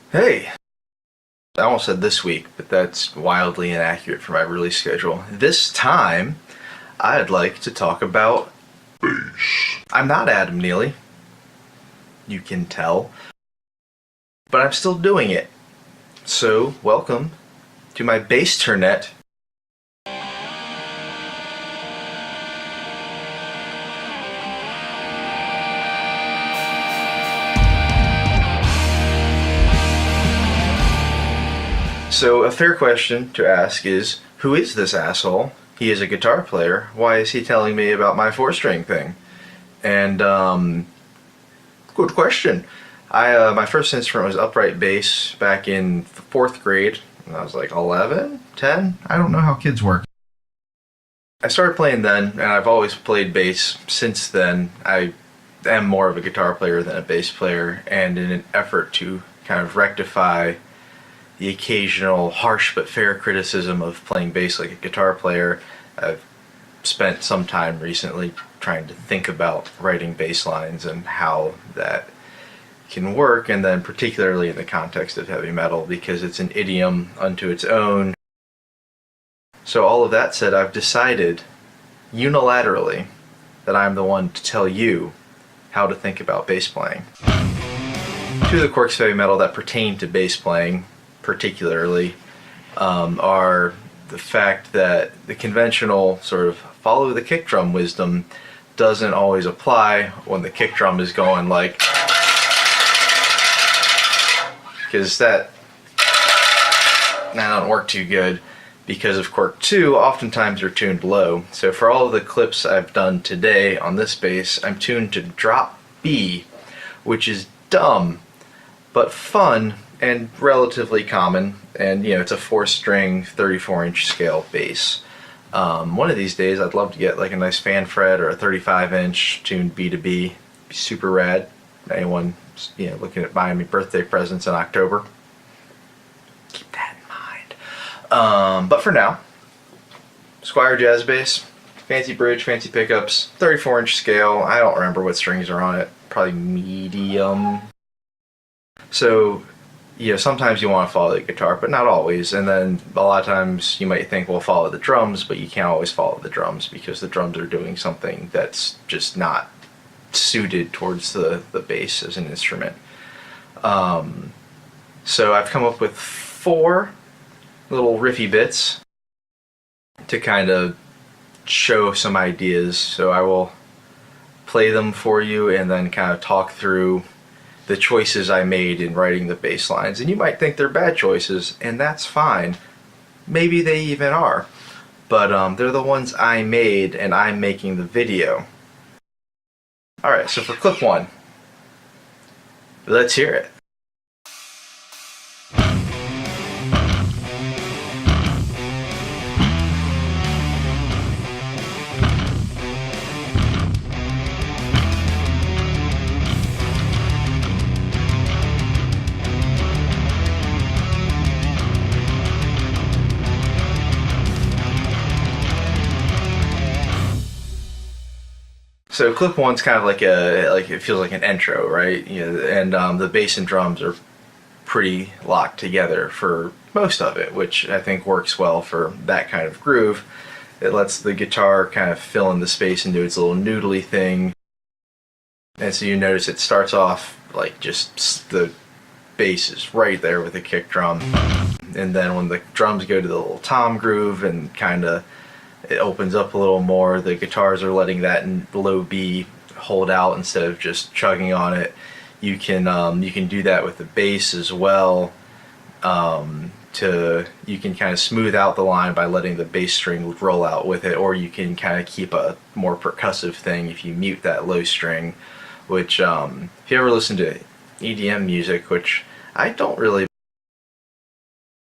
Hey, I almost said this week, but that's wildly inaccurate for my release schedule. This time, I'd like to talk about bass. I'm not Adam Neely, you can tell, but I'm still doing it. So, welcome to my bass turnet. So, a fair question to ask is, who is this asshole? He is a guitar player. Why is he telling me about my four-string thing? And, good question. My first instrument was upright bass back in fourth grade. And I was like 11, 10? I don't know how kids work. I started playing then, and I've always played bass since then. I am more of a guitar player than a bass player, and in an effort to kind of rectify the occasional harsh but fair criticism of playing bass like a guitar player, I've spent some time recently trying to think about writing bass lines and how that can work, and then particularly in the context of heavy metal because it's an idiom unto its own. So all of that said, I've decided unilaterally that I'm the one to tell you how to think about bass playing. Two of the quirks of heavy metal that pertain to bass playing particularly are the fact that the conventional sort of follow the kick drum wisdom doesn't always apply when the kick drum is going like, because that doesn't work too good because of quirk 2 oftentimes are tuned low. So for all of the clips I've done today on this bass, I'm tuned to drop B, which is dumb but fun and relatively common, and it's a 4-string 34-inch scale bass. One of these days I'd love to get like a nice fan fret or a 35-inch tuned B to B. Be super rad. Anyone looking at buying me birthday presents in October, keep that in mind. But for now, Squier jazz bass, fancy bridge, fancy pickups, 34-inch scale. I don't remember what strings are on it. Probably medium. So sometimes you want to follow the guitar, but not always. And then a lot of times you might think, well, follow the drums, but you can't always follow the drums because the drums are doing something that's just not suited towards the bass as an instrument. So I've come up with 4 little riffy bits to kind of show some ideas. So I will play them for you and then kind of talk through the choices I made in writing the bass lines. And you might think they're bad choices, and that's fine. Maybe they even are. But they're the ones I made, and I'm making the video. Alright, so for clip 1, let's hear it. So clip 1's kind of like it feels like an intro, right? And the bass and drums are pretty locked together for most of it, which I think works well for that kind of groove. It lets the guitar kind of fill in the space and do its little noodly thing. And so you notice it starts off like just the bass is right there with the kick drum. And then when the drums go to the little tom groove and kind of it opens up a little more, the guitars are letting that low B hold out instead of just chugging on it. You can do that with the bass as well. You can kind of smooth out the line by letting the bass string roll out with it, or you can kind of keep a more percussive thing if you mute that low string, which if you ever listen to EDM music, which I don't really,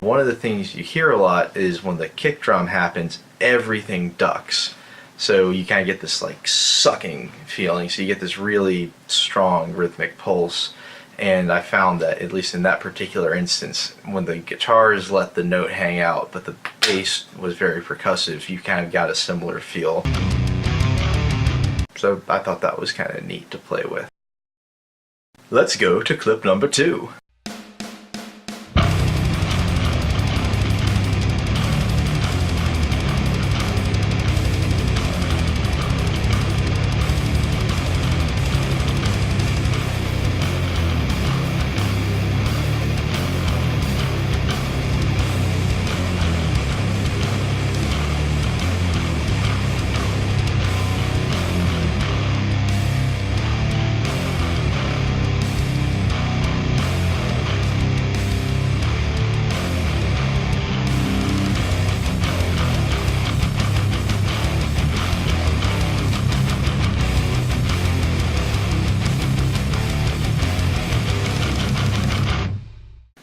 one of the things you hear a lot is when the kick drum happens, everything ducks. So you kind of get this like sucking feeling. So you get this really strong rhythmic pulse. And I found that, at least in that particular instance, when the guitars let the note hang out, but the bass was very percussive, you kind of got a similar feel. So I thought that was kind of neat to play with. Let's go to clip number 2.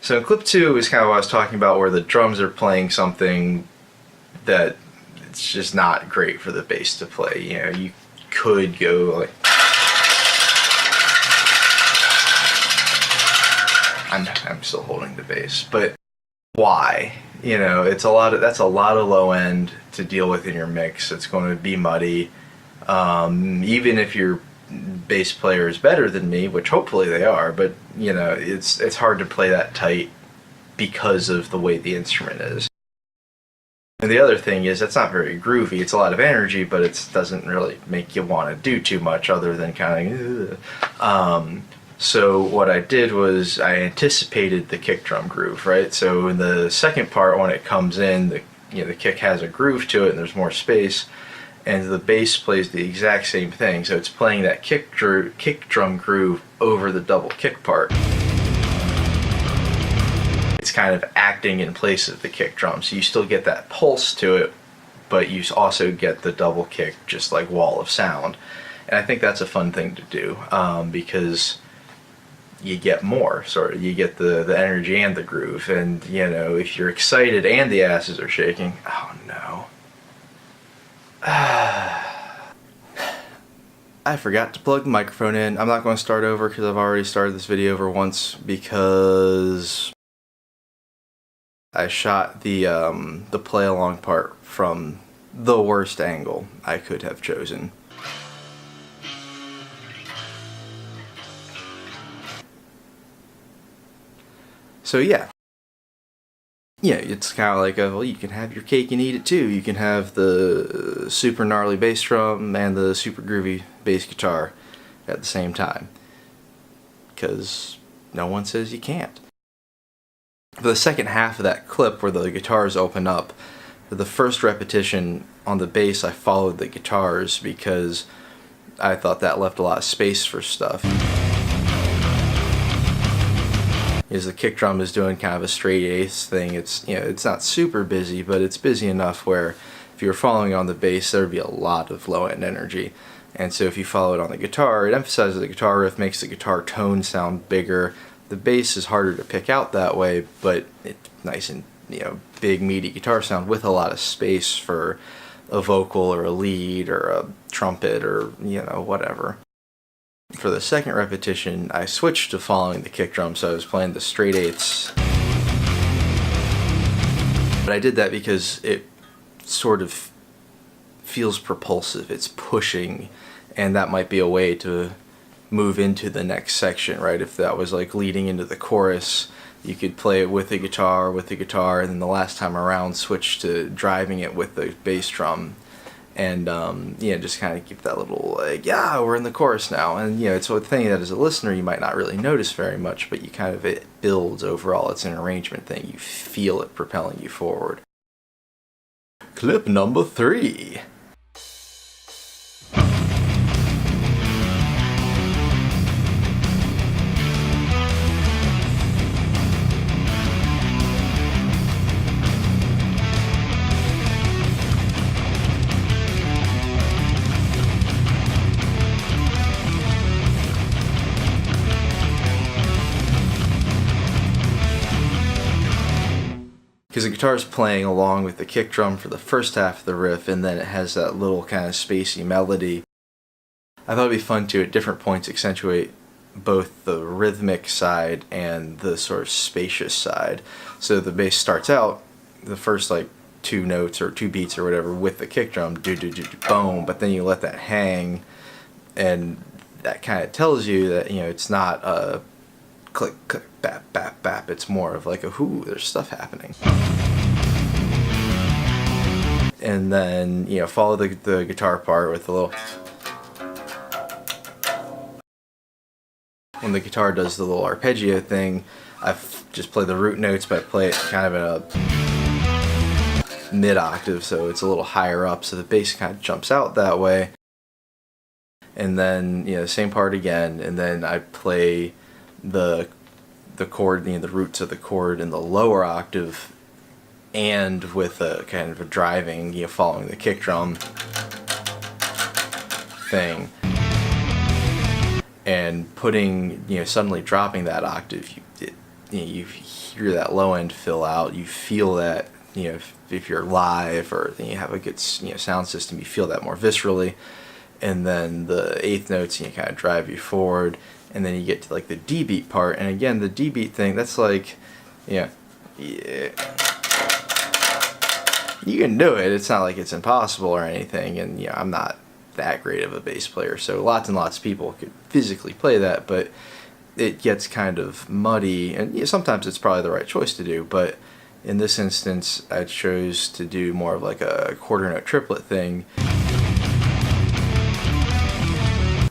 So in clip 2 is kind of what I was talking about, where the drums are playing something that it's just not great for the bass to play. You know, you could go like, I'm still holding the bass, but why? You know, that's a lot of low end to deal with in your mix. It's going to be muddy. Even if your bass player is better than me, which hopefully they are, but you know, it's hard to play that tight because of the way the instrument is. And the other thing is, it's not very groovy. It's a lot of energy, but it doesn't really make you want to do too much other than kind of. So what I did was I anticipated the kick drum groove, right? So in the second part, when it comes in, the kick has a groove to it, and there's more space, and the bass plays the exact same thing. So it's playing that kick drum groove over the double kick part. It's kind of acting in place of the kick drum, so you still get that pulse to it, but you also get the double kick, just like wall of sound. And I think that's a fun thing to do, because you get more, sort of. You get the energy and the groove, and you know, if you're excited and the asses are shaking, oh no. I forgot to plug the microphone in. I'm not going to start over because I've already started this video over once, because I shot the play along part from the worst angle I could have chosen. So yeah, it's kind of like well, you can have your cake and eat it too. You can have the super gnarly bass drum and the super groovy bass guitar at the same time, because no one says you can't. For the second half of that clip, where the guitars open up, for the first repetition on the bass, I followed the guitars because I thought that left a lot of space for stuff. Is the kick drum is doing kind of a straight eighths thing. It's, you know, it's not super busy, but it's busy enough where if you were following on the bass, there would be a lot of low end energy. And so if you follow it on the guitar, it emphasizes the guitar riff, makes the guitar tone sound bigger. The bass is harder to pick out that way, but it's nice and, you know, big meaty guitar sound with a lot of space for a vocal or a lead or a trumpet or, you know, whatever. For the second repetition, I switched to following the kick drum, so I was playing the straight eighths. But I did that because it sort of feels propulsive, it's pushing, and that might be a way to move into the next section, right? If that was like leading into the chorus, you could play it with the guitar, and then the last time around switch to driving it with the bass drum. And, just kind of keep that little, like, yeah, we're in the chorus now. And, you know, it's a thing that as a listener you might not really notice very much, but it builds overall. It's an arrangement thing. You feel it propelling you forward. Clip number 3. Because the guitar is playing along with the kick drum for the first half of the riff, and then it has that little kind of spacey melody. I thought it'd be fun to, at different points, accentuate both the rhythmic side and the sort of spacious side. So the bass starts out, the first like 2 notes or 2 beats or whatever with the kick drum, boom, but then you let that hang, and that kind of tells you that, you know, it's not a click, click, bap, bap, bap. It's more of like a whoo, there's stuff happening. And then, you know, follow the guitar part with a little. When the guitar does the little arpeggio thing, I've just played the root notes, but I play it kind of in a mid octave, so it's a little higher up, so the bass kind of jumps out that way. And then, you know, same part again, and then I play the chord, you know, the roots of the chord in the lower octave, and with a kind of a driving, you know, following the kick drum thing, and putting, you know, suddenly dropping that octave, you hear that low end fill out. You feel that, if you're live or you have a good sound system, you feel that more viscerally. And then the eighth notes kind of drive you forward, and then you get to like the D beat part. And again, the D beat thing, that's like, yeah, you can do it. It's not like it's impossible or anything. And I'm not that great of a bass player, so lots and lots of people could physically play that, but it gets kind of muddy, and sometimes it's probably the right choice to do, but in this instance I chose to do more of like a quarter note triplet thing.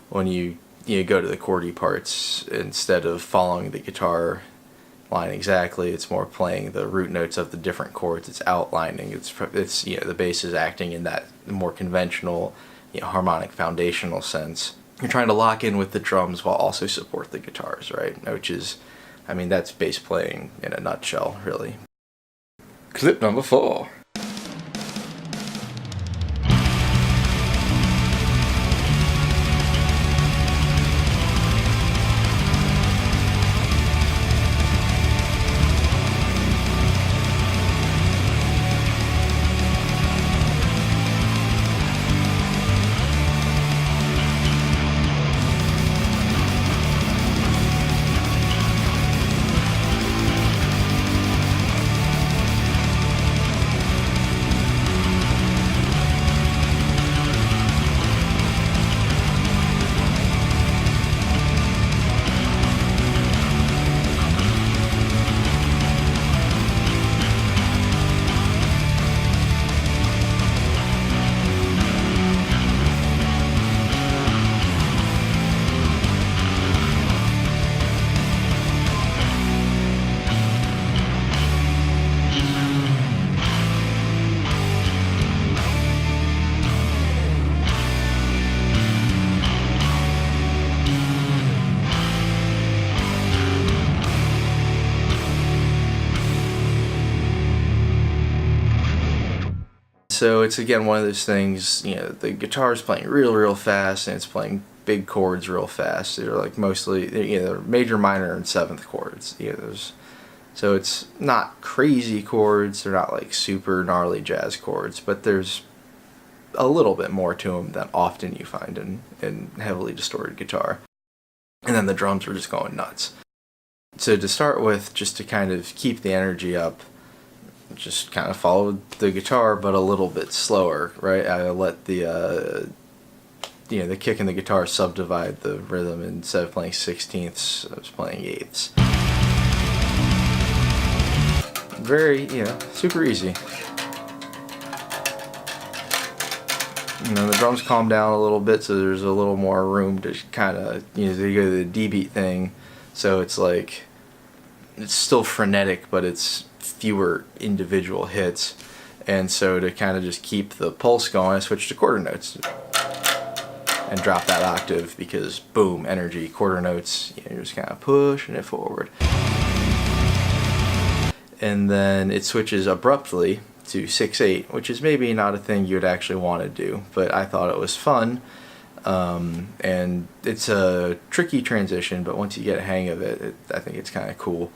When you go to the chordy parts, instead of following the guitar line exactly, it's more playing the root notes of the different chords. It's outlining, it's the bass is acting in that more conventional harmonic foundational sense. You're trying to lock in with the drums while also support the guitars, right? Which is, that's bass playing in a nutshell, really. Clip number 4. So it's again one of those things, the guitar is playing real fast, and it's playing big chords real fast. They're like mostly, they're major, minor, and seventh chords. So it's not crazy chords. They're not like super gnarly jazz chords, but there's a little bit more to them than often you find in heavily distorted guitar. And then the drums were just going nuts. So to start with, just to kind of keep the energy up, just kind of followed the guitar, but a little bit slower, right? I let the kick and the guitar subdivide the rhythm. Instead of playing 16ths, I was playing 8ths. Very, super easy. The drums calm down a little bit, so there's a little more room to kind of, they go to the D beat thing, so it's like, it's still frenetic, but it's fewer individual hits. And so to kind of just keep the pulse going, I switched to quarter notes and drop that octave, because boom, energy, quarter notes, you're just kind of pushing it forward. And then it switches abruptly to 6/8, which is maybe not a thing you would actually want to do, but I thought it was fun. And it's a tricky transition, but once you get a hang of it, I think it's kind of cool.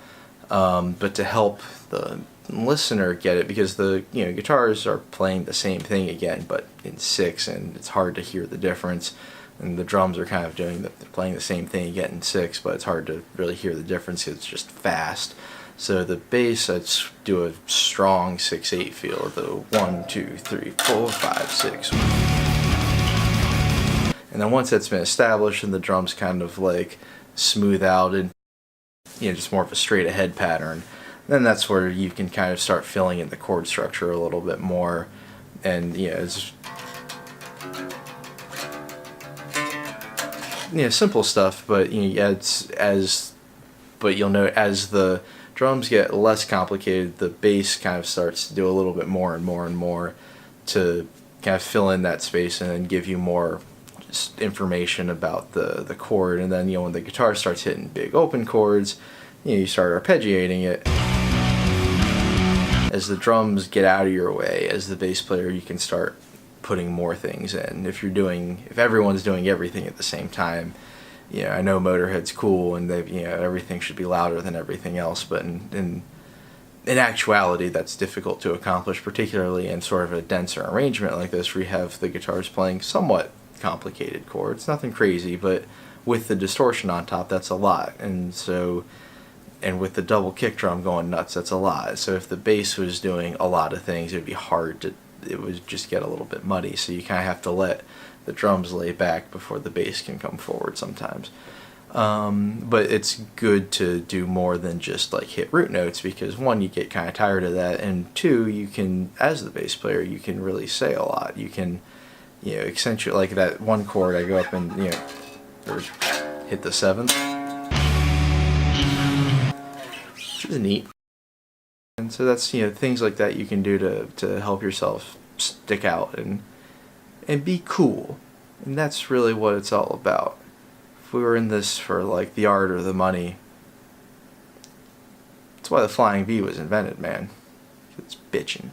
But to help the listener get it, because the guitars are playing the same thing again, but in 6, and it's hard to hear the difference. And the drums are kind of they're playing the same thing again in 6, but it's hard to really hear the difference because it's just fast. So the bass, let's do a strong 6/8 feel, the 1, 2, 3, 4, 5, 6. And then once that's been established and the drums kind of like smooth out and just more of a straight ahead pattern, then that's where you can kind of start filling in the chord structure a little bit more. And it's simple stuff, but but you'll note as the drums get less complicated, the bass kind of starts to do a little bit more and more and more to kind of fill in that space and then give you more just information about the chord. And then when the guitar starts hitting big open chords, you start arpeggiating it. As the drums get out of your way, as the bass player, you can start putting more things in. If everyone's doing everything at the same time, I know Motorhead's cool and they everything should be louder than everything else, but in actuality that's difficult to accomplish, particularly in sort of a denser arrangement like this where you have the guitars playing somewhat complicated chords. Nothing crazy, but with the distortion on top, that's a lot. And with the double kick drum going nuts, that's a lot. So if the bass was doing a lot of things, it would just get a little bit muddy. So you kind of have to let the drums lay back before the bass can come forward sometimes. But it's good to do more than just like hit root notes, because one, you get kind of tired of that, and two, you can, as the bass player, you can really say a lot. You can, accentuate, like that one chord I go up and, or hit the seventh, which is neat. And so that's, things like that you can do to help yourself stick out and be cool. And that's really what it's all about. If we were in this for like the art or the money, that's why the flying V was invented, man. It's bitchin'.